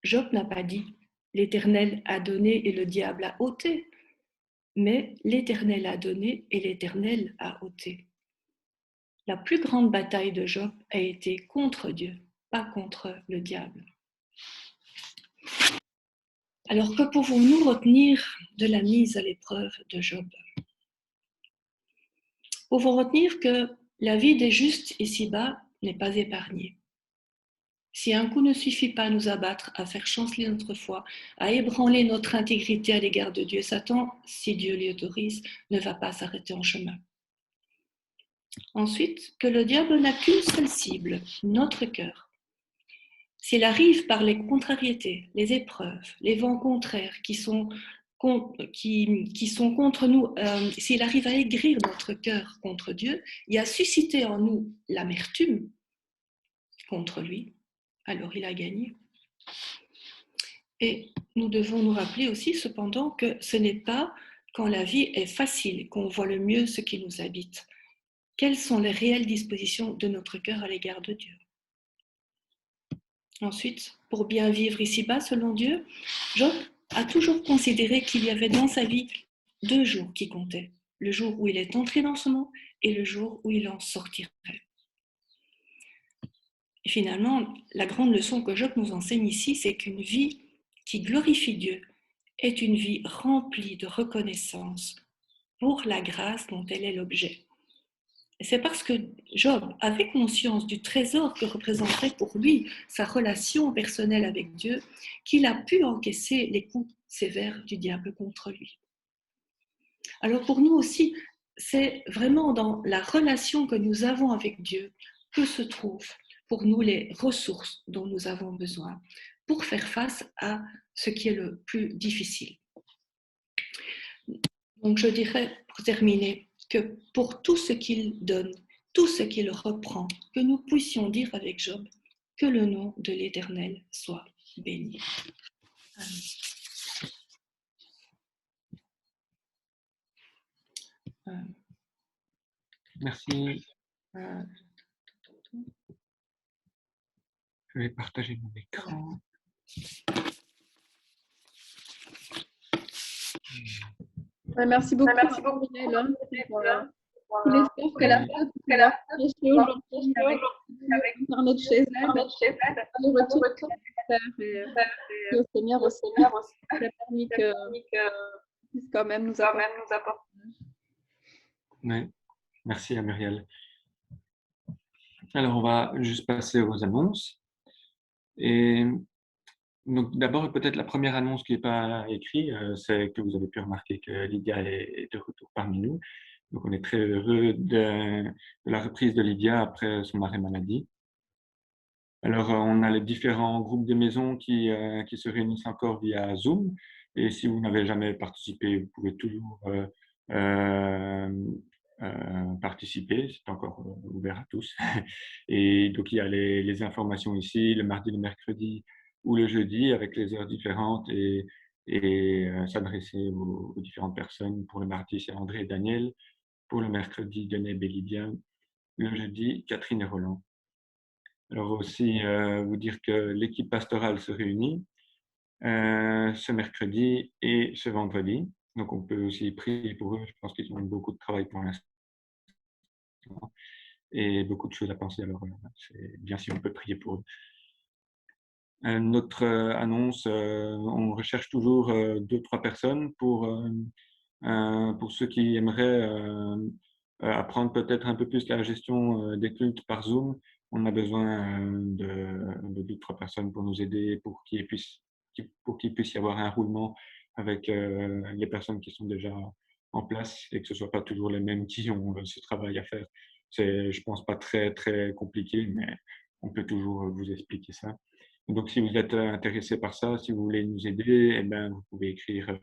Speaker 5: Job n'a pas dit « l'Éternel a donné et le diable a ôté », mais « l'Éternel a donné et l'Éternel a ôté ». La plus grande bataille de Job a été contre Dieu, pas contre le diable. Alors, que pouvons-nous retenir de la mise à l'épreuve de Job? Nous pouvons retenir que la vie des justes ici-bas n'est pas épargnée. Si un coup ne suffit pas à nous abattre, à faire chanceler notre foi, à ébranler notre intégrité à l'égard de Dieu, Satan, si Dieu l'y autorise, ne va pas s'arrêter en chemin. Ensuite, que le diable n'a qu'une seule cible, notre cœur. S'il arrive par les contrariétés, les épreuves, les vents contraires qui sont contre nous, s'il arrive à aigrir notre cœur contre Dieu et à susciter en nous l'amertume contre lui, alors il a gagné. Et nous devons nous rappeler aussi cependant que ce n'est pas quand la vie est facile qu'on voit le mieux ce qui nous habite. Quelles sont les réelles dispositions de notre cœur à l'égard de Dieu? Ensuite, pour bien vivre ici-bas selon Dieu, Job a toujours considéré qu'il y avait dans sa vie 2 jours qui comptaient, le jour où il est entré dans ce monde et le jour où il en sortirait. Et finalement, la grande leçon que Job nous enseigne ici, c'est qu'une vie qui glorifie Dieu est une vie remplie de reconnaissance pour la grâce dont elle est l'objet. Et c'est parce que Job avait conscience du trésor que représenterait pour lui sa relation personnelle avec Dieu qu'il a pu encaisser les coups sévères du diable contre lui. Alors pour nous aussi, c'est vraiment dans la relation que nous avons avec Dieu que se trouvent pour nous les ressources dont nous avons besoin pour faire face à ce qui est le plus difficile. Donc je dirais, pour terminer, que pour tout ce qu'il donne, tout ce qu'il reprend, que nous puissions dire avec Job, que le nom de l'Éternel soit béni. Amen.
Speaker 1: Merci. Je vais partager mon écran.
Speaker 2: Merci beaucoup, Muriel, pour tous les efforts qu'elle a fait pour pouvoir prêcher aujourd'hui avec Internet chez elle. Le retour et au Seigneur aussi, qui a permis que puisse quand même nous apporter.
Speaker 1: Oui. Merci à Muriel. Alors, on va juste passer aux annonces. Et donc, d'abord, peut-être la première annonce qui n'est pas écrite, c'est que vous avez pu remarquer que Lydia est de retour parmi nous. Donc, on est très heureux de la reprise de Lydia après son arrêt maladie. Alors, on a les différents groupes de maisons qui se réunissent encore via Zoom. Et si vous n'avez jamais participé, vous pouvez toujours participer. C'est encore ouvert à tous. Et donc, il y a les informations ici, le mardi, le mercredi ou le jeudi, avec les heures différentes et s'adresser aux différentes personnes. Pour le mardi, c'est André et Daniel. Pour le mercredi, Deneb et Lydia. Le jeudi, Catherine et Roland. Alors aussi, vous dire que l'équipe pastorale se réunit ce mercredi et ce vendredi. Donc, on peut aussi prier pour eux. Je pense qu'ils ont beaucoup de travail pour l'instant et beaucoup de choses à penser. Alors, c'est bien si on peut prier pour eux. Notre annonce, on recherche toujours 2-3 personnes pour Pour ceux qui aimeraient apprendre peut-être un peu plus la gestion des cultes par Zoom, on a besoin de 2-3 personnes pour nous aider, pour qu'il puisse y avoir un roulement avec les personnes qui sont déjà en place et que ce ne soit pas toujours les mêmes qui ont ce travail à faire. C'est, je pense, pas très, très compliqué, mais on peut toujours vous expliquer ça. Donc, si vous êtes intéressé par ça, si vous voulez nous aider, eh ben, vous pouvez écrire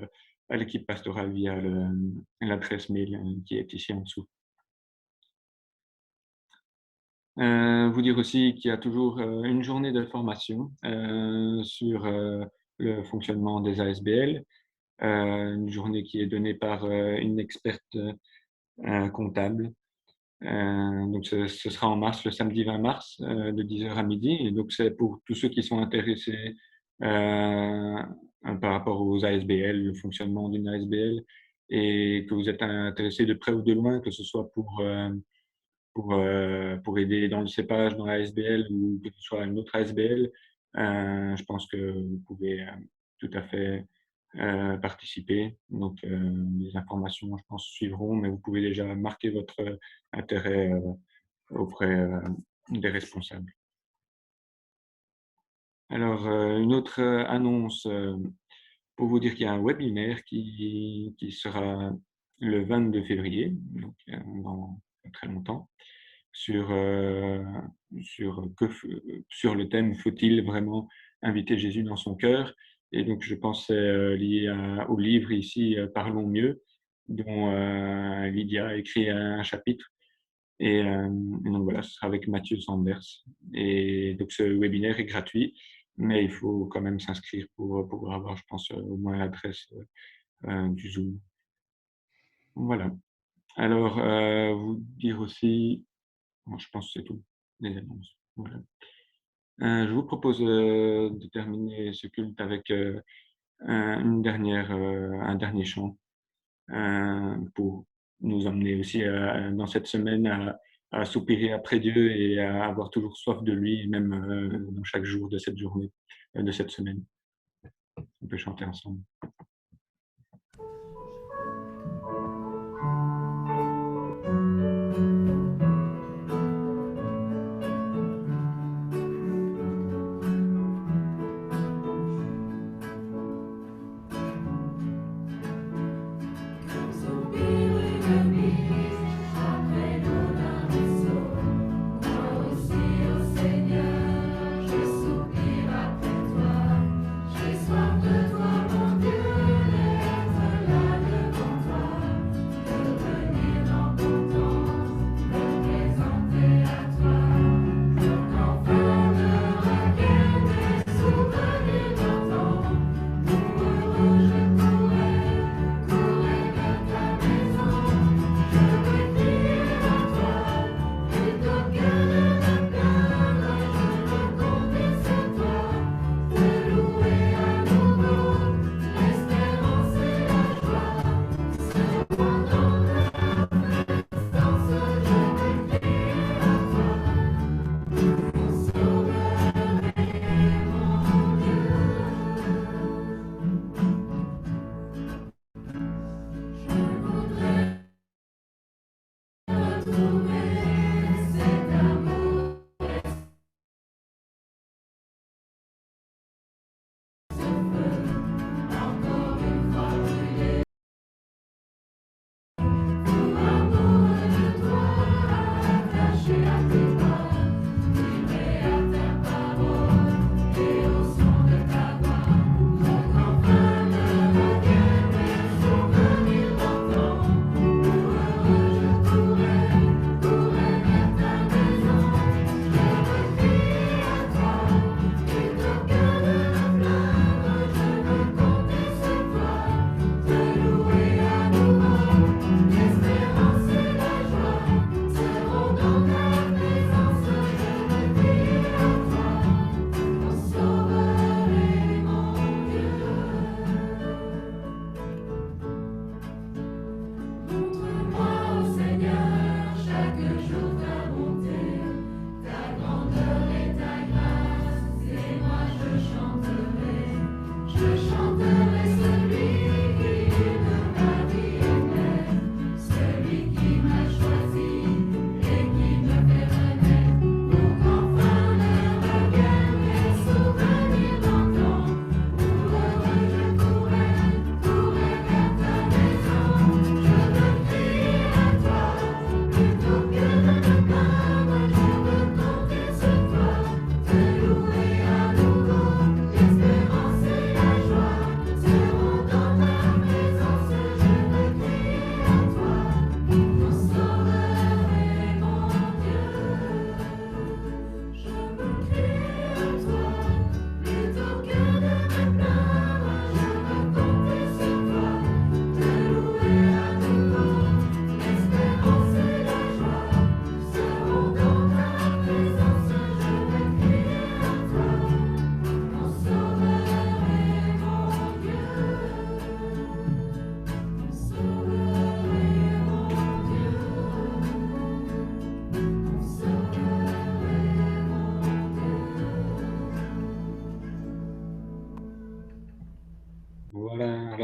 Speaker 1: à l'équipe pastorale via l'adresse mail qui est ici en dessous. Vous dire aussi qu'il y a toujours une journée de formation sur le fonctionnement des ASBL, une journée qui est donnée par une experte comptable. Donc ce sera en mars, le samedi 20 mars, de 10h à midi. Et donc c'est pour tous ceux qui sont intéressés par rapport aux ASBL, le fonctionnement d'une ASBL, et que vous êtes intéressé de près ou de loin, que ce soit pour aider dans le cépage, dans la ASBL ou que ce soit une autre ASBL, je pense que vous pouvez tout à fait participer. Donc, les informations, je pense, suivront, mais vous pouvez déjà marquer votre intérêt auprès des responsables. Alors, une autre annonce pour vous dire qu'il y a un webinaire qui sera le 22 février, donc dans pas très longtemps, sur le thème « Faut-il vraiment inviter Jésus dans son cœur ?» Et donc, je pense que c'est lié au livre ici « Parlons mieux », dont Lydia a écrit un chapitre. Et donc voilà, ce sera avec Mathieu Sanders. Et donc, ce webinaire est gratuit, mais il faut quand même s'inscrire pour pouvoir avoir, je pense, au moins l'adresse du Zoom. Voilà. Alors, vous dire aussi, bon, je pense que c'est tout, les annonces. Voilà. Je vous propose de terminer ce culte avec un dernier chant pour nous emmener aussi dans cette semaine à soupirer après Dieu et à avoir toujours soif de lui, même dans chaque jour de cette journée, de cette semaine. On peut chanter ensemble.
Speaker 3: J'ai soif de toi, mon Dieu.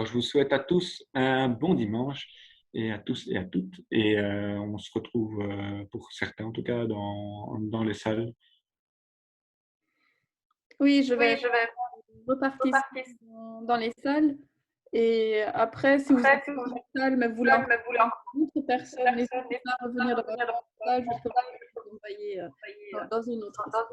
Speaker 1: Alors, je vous souhaite à tous un bon dimanche et à tous et à toutes. Et on se retrouve, pour certains en tout cas, dans les salles.
Speaker 6: Oui, je vais repartir dans les salles. Et après, si vous êtes dans une salle, mais vous voulez encore une autre personne, n'hésitez pas à revenir dans votre salle, je peux vous envoyer dans une autre salle.